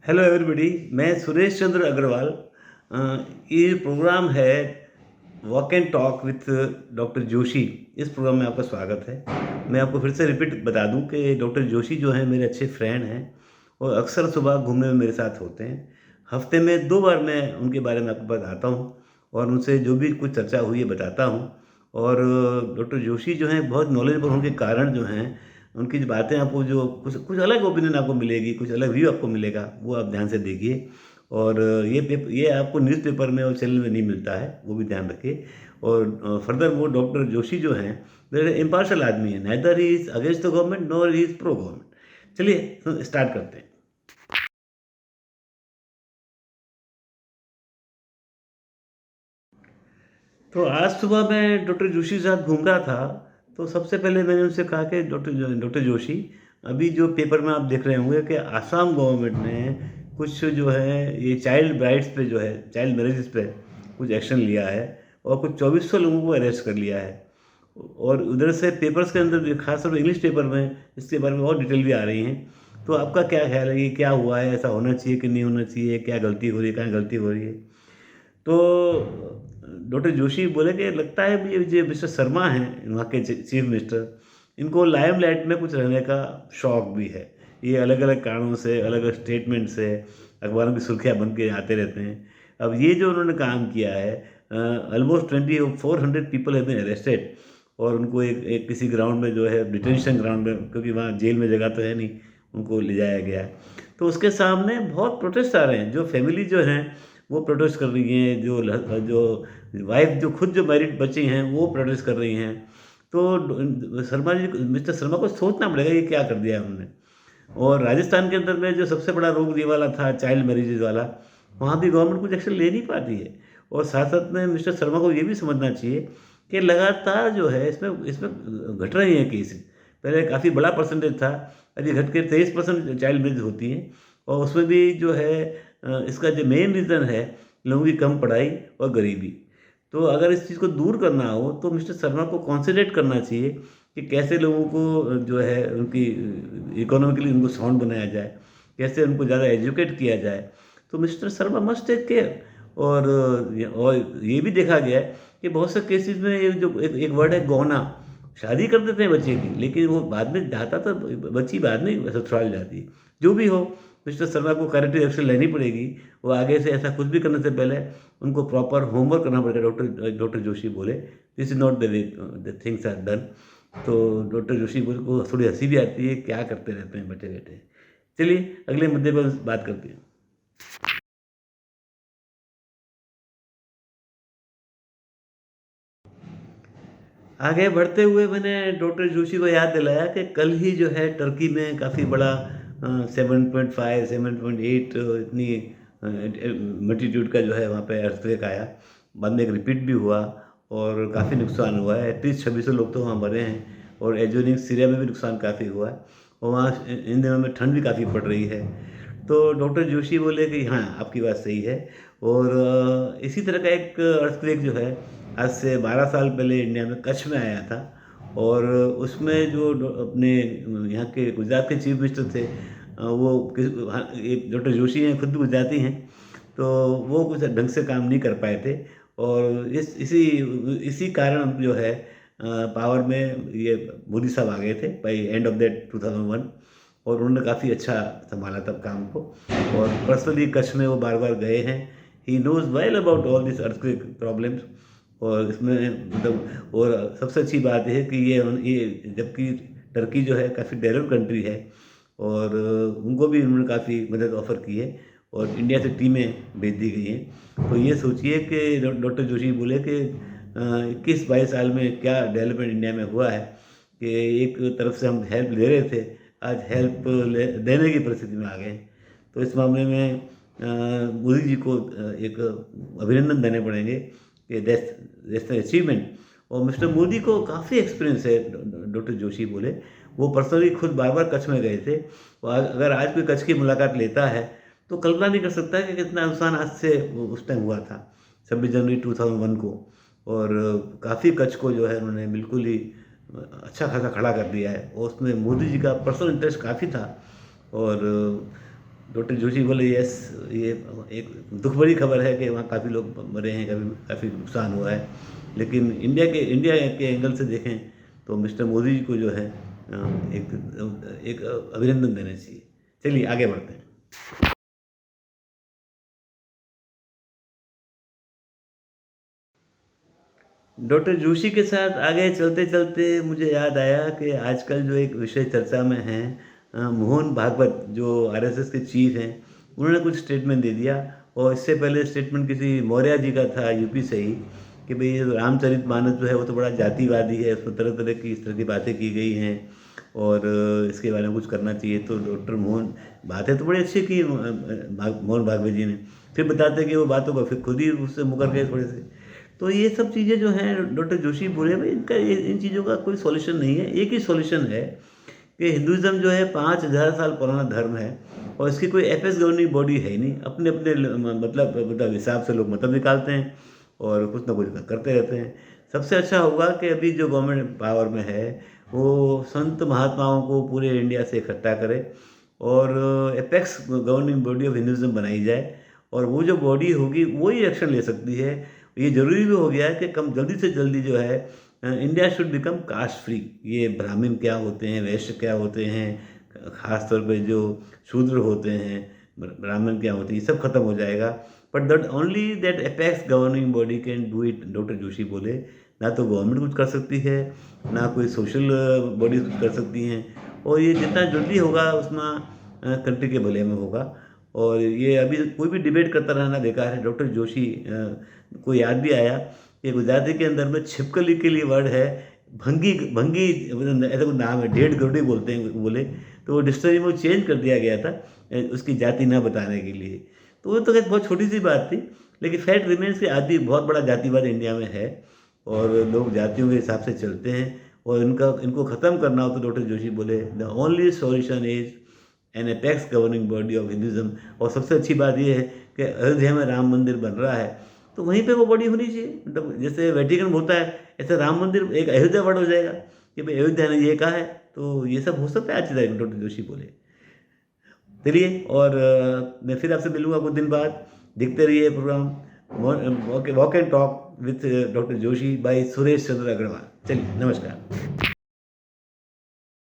Hello everybody, मैं सुरेश चंद्र अग्रवाल। ये programme है walk and talk with doctor Joshi. इस प्रोग्राम में आपका स्वागत है। मैं आपको फिर से रिपीट बता दूं कि डॉक्टर जोशी जो हैं मेरे अच्छे फ्रेंड हैं और अक्सर सुबह घूमने में मेरे साथ होते हैं। हफ्ते में 2 बार मैं उनके बारे में आपको बताता हूं और उनसे जो भी कुछ चर्चा हुई है बताता हूं। और डॉक्टर जोशी जो हैं बहुत नॉलेजेबल होने के कारण जो हैं उनकी जो बातें आपको जो कुछ कुछ अलग ओपिनियन आपको मिलेगी, कुछ अलग व्यू आपको मिलेगा, वो आप ध्यान से देखिए। और ये आपको न्यूज़पेपर में और चैनल में नहीं मिलता है, वो भी ध्यान रखिए। और फर्दर वो डॉक्टर जोशी जो हैं वेरी इम्पार्शल आदमी है, neither he is against the government nor he is pro government. चलिए स्टार्ट करते हैं। तो आज सुबह मैं डॉक्टर जोशी के साथ घूम रहा था, तो सबसे पहले मैंने उनसे कहा कि डॉक्टर जोशी, अभी जो पेपर में आप देख रहे होंगे कि आसाम गवर्नमेंट ने कुछ जो है ये चाइल्ड ब्राइड्स पे जो है चाइल्ड मैरिजेस पे कुछ एक्शन लिया है और कुछ 2400 लोगों को अरेस्ट कर लिया है। और उधर से पेपर्स के अंदर खासतौर पर इंग्लिश पेपर में इसके बारे में और डिटेल भी आ रही हैं। तो आपका क्या ख्याल है, ये क्या हुआ है, ऐसा होना चाहिए कि नहीं होना चाहिए, क्या गलती हो रही है, कहाँ गलती हो रही है? तो डॉक्टर जोशी बोले कि लगता है भी ये जो मिस्टर शर्मा हैं वहाँ के चीफ मिनिस्टर, इनको लाइमलाइट में कुछ रहने का शौक भी है। ये अलग अलग कारणों से, अलग अलग स्टेटमेंट से अखबारों की सुर्खियाँ बन के आते रहते हैं। अब ये जो उन्होंने काम किया है, almost 2400 people have been arrested और उनको एक किसी ग्राउंड में जो है डिटेंशन ग्राउंड में, क्योंकि वहाँ जेल में जगह तो है नहीं, उनको ले जाया गया है। तो उसके सामने बहुत प्रोटेस्ट आ रहे हैं। जो फैमिली जो हैं वो प्रोटेस्ट कर रही हैं, जो वाइफ जो खुद जो मैरिड बच्ची हैं वो प्रोटेस्ट कर रही हैं। तो शर्मा जी मिस्टर शर्मा को सोचना पड़ेगा ये क्या कर दिया है उन्होंने। और राजस्थान के अंदर में जो सबसे बड़ा रोग ये वाला था चाइल्ड मैरिजेज वाला, वहाँ भी गवर्नमेंट कुछ एक्शन ले नहीं पाती है। और साथ साथ में मिस्टर शर्मा को ये भी समझना चाहिए कि लगातार जो है इसमें इसमें घट रही हैं केसेस। पहले काफ़ी बड़ा परसेंटेज था, अभी घट के 23% चाइल्ड मैरिज होती हैं। और उसमें भी जो है इसका जो मेन रीज़न है लोगों की कम पढ़ाई और गरीबी। तो अगर इस चीज़ को दूर करना हो तो मिस्टर शर्मा को कॉन्सेंट्रेट करना चाहिए कि कैसे लोगों को जो है उनकी इकोनॉमिकली उनको साउंड बनाया जाए, कैसे उनको ज़्यादा एजुकेट किया जाए। तो mister Sharma must take care. और ये भी देखा गया है कि बहुत से केसेस में ये जो एक वर्ड है गौना, शादी कर देते हैं बच्चे की, लेकिन वो बाद में जाता तो बच्ची बाद में ससुराल जाती है। जो भी हो, मिस्टर शर्मा को करेक्टिव एक्शन लेनी पड़ेगी। वो आगे से ऐसा कुछ भी करने से पहले उनको प्रॉपर होमवर्क करना पड़ेगा। डॉक्टर डॉक्टर जोशी बोले this is not the way the things are done. तो डॉक्टर जोशी बोले को थोड़ी हंसी भी आती है, क्या करते रहते हैं बैठे बैठे। चलिए अगले मुद्दे पर बात करते हैं। आगे बढ़ते हुए मैंने डॉक्टर जोशी को याद दिलाया कि कल ही जो है टर्की में काफ़ी बड़ा 7.5 7.8 इतनी मल्टीट्यूड का जो है वहाँ पे अर्थक्वेक आया। बाद में एक रिपीट भी हुआ और काफ़ी नुकसान हुआ है। एटलीस्ट 2600 लोग तो वहाँ मरे हैं और एजोनिक सीरिया में भी नुकसान काफ़ी हुआ है। और वहाँ इन दिनों में ठंड भी काफ़ी पड़ रही है। तो डॉक्टर जोशी बोले कि हाँ, आपकी बात सही है। और इसी तरह का एक अर्थक्वेक जो है आज से 12 साल पहले इंडिया में कच्छ में आया था। और उसमें जो अपने यहाँ के गुजरात के चीफ मिनिस्टर थे, वो एक डॉक्टर जोशी हैं, खुद भी गुजराती हैं। तो वो कुछ ढंग से काम नहीं कर पाए थे और इसी कारण जो है पावर में ये मोदी साहब आ गए थे बाई एंड ऑफ दैट 2001। और उन्होंने काफ़ी अच्छा संभाला तब काम को। और पर्सनली कच्छ में वो बार बार गए हैं। He knows well about all this earthquake problems. और इसमें मतलब और सबसे अच्छी बात ये है कि ये जबकि टर्की जो है काफ़ी डेवलप कंट्री है और उनको भी उन्होंने काफ़ी मदद ऑफ़र की है और इंडिया से टीमें भेज दी गई हैं। तो ये सोचिए कि डॉक्टर जोशी बोले कि 21-22 साल में क्या डेवलपमेंट इंडिया में हुआ है कि एक तरफ से हम हेल्प ले रहे थे, आज हेल्प देने की परिस्थिति में आ गए हैं। तो इस मामले में मोदी जी को एक अभिनंदन देने पड़ेंगे कि दैट्स एन अचीवमेंट। और मिस्टर मोदी को काफ़ी एक्सपीरियंस है, डॉक्टर जोशी बोले। वो पर्सनली खुद बार बार कच्छ में गए थे। और अगर आज कोई कच्छ की मुलाकात लेता है तो कल्पना नहीं कर सकता कि कितना नुकसान आज से उस टाइम हुआ था 26 जनवरी 2001 को। और काफ़ी कच्छ को जो है उन्होंने बिल्कुल ही अच्छा खासा खड़ा कर दिया है और उसमें मोदी जी का पर्सनल इंटरेस्ट काफ़ी था। और डॉक्टर जोशी बोले यस, ये एक दुख भरी खबर है कि वहाँ काफ़ी लोग मरे हैं, काफ़ी नुकसान हुआ है, लेकिन इंडिया के एंगल से देखें तो मिस्टर मोदी जी को जो है एक अभिनंदन देना चाहिए। चलिए आगे बढ़ते हैं। डॉक्टर जोशी के साथ आगे चलते चलते मुझे याद आया कि आजकल जो एक विषय चर्चा में है, मोहन भागवत जो आरएसएस के चीफ हैं, उन्होंने कुछ स्टेटमेंट दे दिया। और इससे पहले स्टेटमेंट किसी मौर्य जी का था यूपी से ही, कि भाई ये रामचरितमानस जो है वो तो बड़ा जातिवादी है, उसमें तरह तरह की इस तरह की बातें की गई हैं और इसके बारे में कुछ करना चाहिए। तो डॉक्टर मोहन, बातें तो बड़ी अच्छी की मोहन भागवत जी ने, फिर बताते कि वो बातों को फिर खुद ही उससे मुकर गए थोड़े से। तो ये सब चीज़ें जो हैं डॉक्टर जोशी बोले भाई, इनका इन चीज़ों का कोई सॉल्यूशन नहीं है। एक ही सॉल्यूशन है कि हिंदुज़्म जो है 5000 साल पुराना धर्म है और इसकी कोई एपेक्स गवर्निंग बॉडी है ही नहीं। अपने अपने मतलब हिसाब से लोग मतलब निकालते हैं और कुछ ना कुछ करते रहते हैं। सबसे अच्छा होगा कि अभी जो गवर्नमेंट पावर में है वो संत महात्माओं को पूरे इंडिया से इकट्ठा करे और एपेक्स गवर्निंग बॉडी ऑफ हिंदुज़्म बनाई जाए, और वो जो बॉडी होगी वो ही एक्शन ले सकती है। ये ज़रूरी भी हो गया है कि कम जल्दी से जल्दी जो है India should become caste free. ये ब्राह्मण क्या होते हैं, वैश्य क्या होते हैं, ख़ास तौर पे जो शूद्र होते हैं, ब्राह्मण क्या होते हैं, ये सब खत्म हो जाएगा। But that only that apex governing body can do it, doctor Joshi बोले। ना तो गवर्नमेंट कुछ कर सकती है, ना कोई सोशल बॉडीज कुछ कर सकती हैं, और ये जितना जल्दी होगा उतना कंट्री के भले में होगा। और ये अभी कोई भी डिबेट करता रहना बेकार है। डॉक्टर जोशी को याद भी आया कि गुजराती के अंदर में छिपकली के लिए वर्ड है भंगी, भंगी ऐसा कुछ नाम है, डेढ़ गरुड़ी बोलते हैं बोले, तो वो डिक्शनरी में वो चेंज कर दिया गया था उसकी जाति ना बताने के लिए। तो वो तो खैर बहुत छोटी सी बात थी, लेकिन फैक्ट रिमेन्स कि आज भी बहुत बड़ा जातिवाद इंडिया में है और लोग जातियों के हिसाब से चलते हैं, और इनको ख़त्म करना हो तो डॉक्टर जोशी बोले the only solution is an apex governing body of Hinduism. और सबसे अच्छी बात यह है कि अयोध्या में राम मंदिर बन रहा है, तो वहीं पे वो बॉडी होनी चाहिए। मतलब जैसे वेटिकन होता है, ऐसे राम मंदिर एक अयोध्या वर्ड हो जाएगा कि भाई अयोध्या ने ये कहा है, तो ये सब हो सकता है आज तक, डॉक्टर जोशी बोले। चलिए, और मैं फिर आपसे मिलूंगा कुछ दिन बाद। देखते रहिए programme walk and talk with doctor Joshi by Suresh Chandra Agarwal. चलिए, नमस्कार।